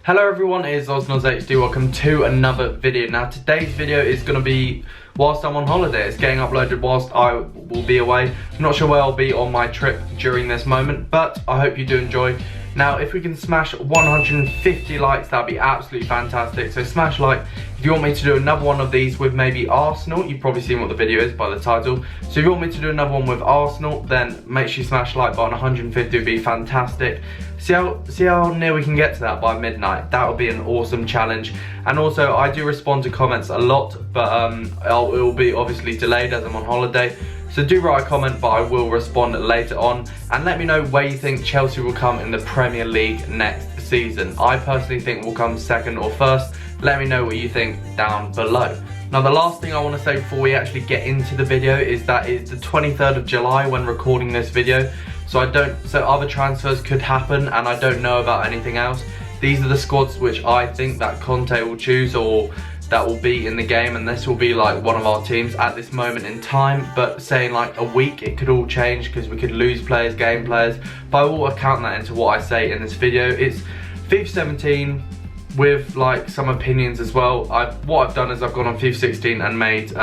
Hello everyone, it is YaghHD. Welcome to another video. Now today's video is going to be whilst I'm on holiday. It's getting uploaded whilst I will be away. I'm not sure where I'll be on my trip during this moment, but I hope you do enjoy. Now if we can smash 150 likes, that'd be absolutely fantastic. So smash like if you want me to do another one of these with maybe Arsenal. You've probably seen what the video is by the title. So if you want me to do another one with Arsenal, then make sure you smash like button. 150 would be fantastic. See how near we can get to that by midnight. That would be an awesome challenge. And also I do respond to comments a lot, but it will be obviously delayed as I'm on holiday. So do write a comment, but I will respond later on. And let me know where you think Chelsea will come in the Premier League next season. I personally think we'll come second or first. Let me know what you think down below. Now the last thing I want to say before we actually get into the video is that it's the 23rd of July when recording this video. So other transfers could happen and I don't know about anything else. These are the squads which I think that Kante will choose or that will be in the game, and this will be like one of our teams at this moment in time. But saying like a week, it could all change because we could lose players, gain players. But I will account that into what I say in this video. It's FIFA 17 with like some opinions as well. What I've done is I've gone on FIFA 16 and made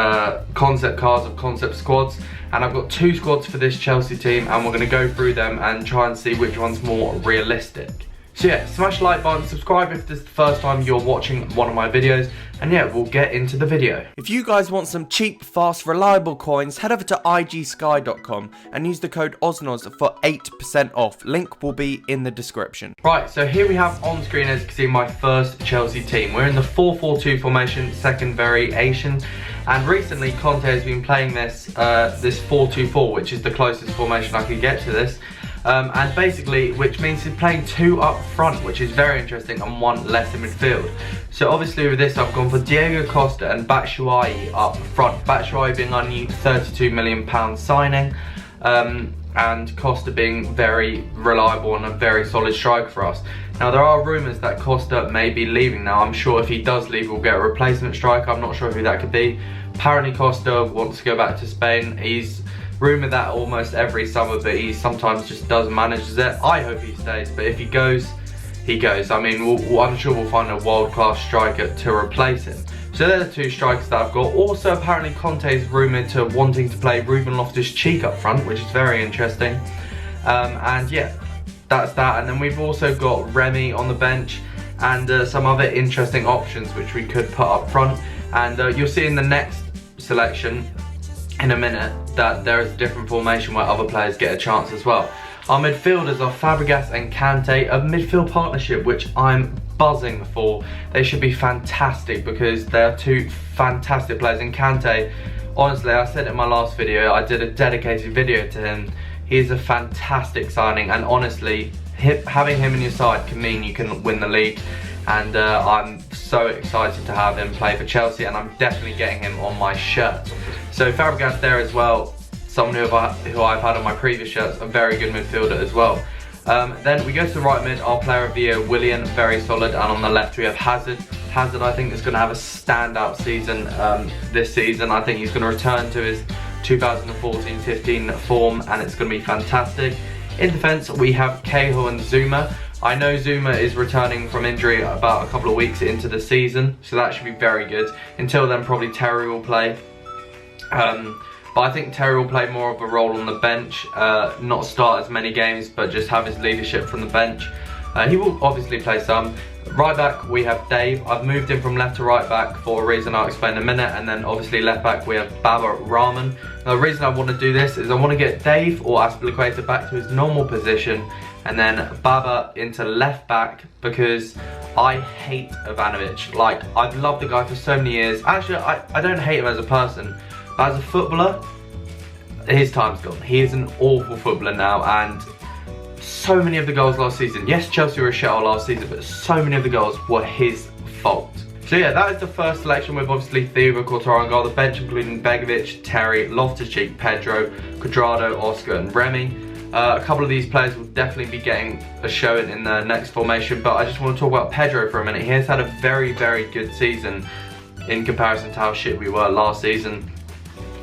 concept cards of concept squads, and I've got 2 squads for this Chelsea team, and we're going to go through them and try and see which one's more realistic. So yeah, smash the like button, subscribe if this is the first time you're watching one of my videos, and yeah, we'll get into the video. If you guys want some cheap, fast, reliable coins, head over to YaghSky.com and use the code OZNOZ for 8% off. Link will be in the description. Right, so here we have on screen, as you can see, my first Chelsea team. We're in the 4-4-2 formation, second variation. And recently, Kante has been playing this 4-2-4, which is the closest formation I could get to this. And basically, which means he's playing 2 up front, which is very interesting, and 1 less in midfield. So obviously with this, I've gone for Diego Costa and Batshuayi up front. Batshuayi being our new £32 million signing, and Costa being very reliable and a very solid striker for us. Now there are rumours that Costa may be leaving. Now I'm sure if he does leave, we'll get a replacement striker. I'm not sure who that could be. Apparently Costa wants to go back to Spain. He's rumoured that almost every summer, but he sometimes just doesn't manage it. I hope he stays, but if he goes, he goes. I mean, I'm sure we'll find a world-class striker to replace him. So they're the 2 strikers that I've got. Also, apparently Conte's rumoured to wanting to play Ruben Loftus-Cheek up front, which is very interesting. And yeah, that's that. And then we've also got Remy on the bench and some other interesting options which we could put up front. And you'll see in the next selection in a minute that there is a different formation where other players get a chance as well. Our midfielders are Fabregas and Kante, a midfield partnership which I'm buzzing for. They should be fantastic because they're 2 fantastic players. And Kante, honestly, I said in my last video, I did a dedicated video to him. He's a fantastic signing, and honestly, having him in your side can mean you can win the league. And I'm so excited to have him play for Chelsea, and I'm definitely getting him on my shirt. So Fabregas there as well, someone who I've had on my previous shirts, a very good midfielder as well. Then we go to the right mid, our player of the year, Willian, very solid, and on the left we have Hazard. Hazard, I think, is going to have a standout season this season. I think he's going to return to his 2014-15 form, and it's going to be fantastic. In defence, we have Cahill and Zuma. I know Zuma is returning from injury about a couple of weeks into the season, so that should be very good. Until then, probably Terry will play. But I think Terry will play more of a role on the bench, not start as many games, but just have his leadership from the bench. He will obviously play some. Right back, we have Dave. I've moved him from left to right back for a reason I'll explain in a minute. And then obviously left back, we have Baba Rahman. Now, the reason I want to do this is I want to get Dave or Aspilicueta back to his normal position, and then Baba into left back, because I hate Ivanovic. Like, I've loved the guy for so many years. Actually, I don't hate him as a person, but as a footballer, his time's gone. He is an awful footballer now, and so many of the goals last season, yes, Chelsea were a shithole last season, but so many of the goals were his fault. So yeah, that is the first selection with obviously Thiago Courtois on goal. The bench including Begovic, Terry, Loftus-Cheek, Pedro, Cuadrado, Oscar and Remy. A couple of these players will definitely be getting a showing in the next formation, but I just want to talk about Pedro for a minute. He has had a very, very good season in comparison to how shit we were last season.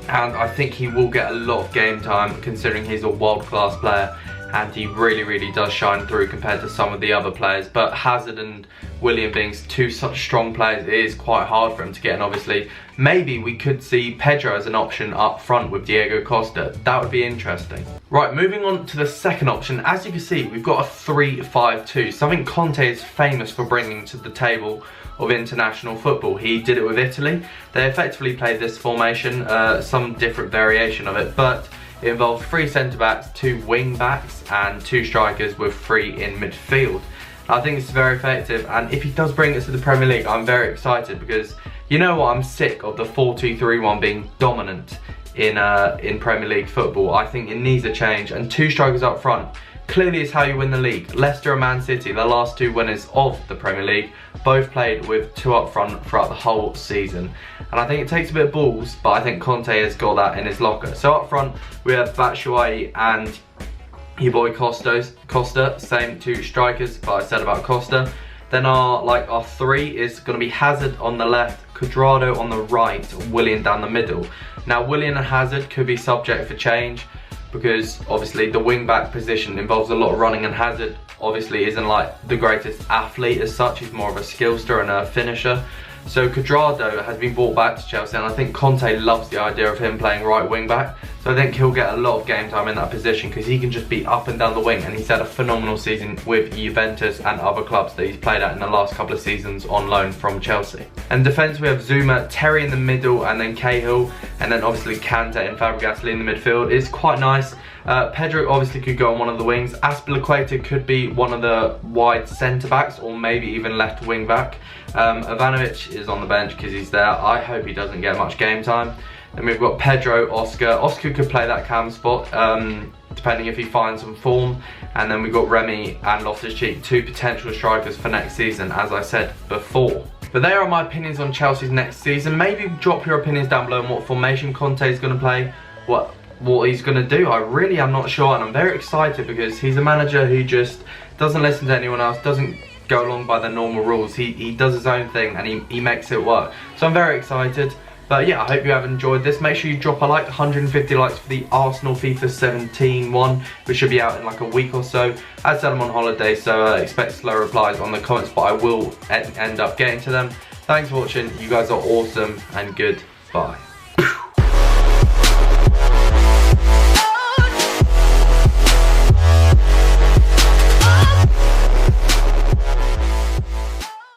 And I think he will get a lot of game time considering he's a world-class player. and he really does shine through compared to some of the other players. But Hazard and Willian being two such strong players, it is quite hard for him to get in. Obviously, maybe we could see Pedro as an option up front with Diego Costa. That would be interesting. Right, moving on to the second option. As you can see, we've got a 3-5-2, something Kante is famous for bringing to the table of international football. He did it with Italy. They effectively played this formation, some different variation of it, but it involved 3 centre-backs, 2 wing-backs and 2 strikers with 3 in midfield. I think it's very effective, and if he does bring it to the Premier League, I'm very excited because you know what, I'm sick of the 4-2-3-1 being dominant in Premier League football. I think it needs a change, and 2 strikers up front clearly is how you win the league. Leicester and Man City, the last 2 winners of the Premier League, both played with 2 up front throughout the whole season. And I think it takes a bit of balls, but I think Conte has got that in his locker. So up front, we have Batshuayi and your boy Costa, same 2 strikers, but I said about Costa. Then our 3 is going to be Hazard on the left, Cuadrado on the right, Willian down the middle. Now Willian and Hazard could be subject for change, because obviously the wing back position involves a lot of running, and Hazard obviously isn't like the greatest athlete as such. He's more of a skillster and a finisher. So Cuadrado has been brought back to Chelsea, and I think Conte loves the idea of him playing right wing back. So I think he'll get a lot of game time in that position because he can just be up and down the wing, and he's had a phenomenal season with Juventus and other clubs that he's played at in the last couple of seasons on loan from Chelsea. And defence, we have Zuma, Terry in the middle, and then Cahill, and then obviously Kante and Fabregas in the midfield. It's quite nice. Pedro obviously could go on one of the wings. Azpilicueta could be one of the wide centre backs, or maybe even left wing back. Ivanovic is on the bench because he's there. I hope he doesn't get much game time. Then we've got Pedro, Oscar. Oscar could play that cam spot, depending if he finds some form. And then we've got Remy and Loftus-Cheek, 2 potential strikers for next season, as I said before. But there are my opinions on Chelsea's next season. Maybe drop your opinions down below on what formation Conte is going to play, what he's going to do. I really am not sure, and I'm very excited because he's a manager who just doesn't listen to anyone else, doesn't go along by the normal rules. He does his own thing, and he makes it work. So I'm very excited. But yeah, I hope you have enjoyed this. Make sure you drop a like, 150 likes for the Arsenal FIFA 17 one, which should be out in like a week or so. As I said, I'm on holiday, so expect slow replies on the comments, but I will end up getting to them. Thanks for watching. You guys are awesome, and goodbye.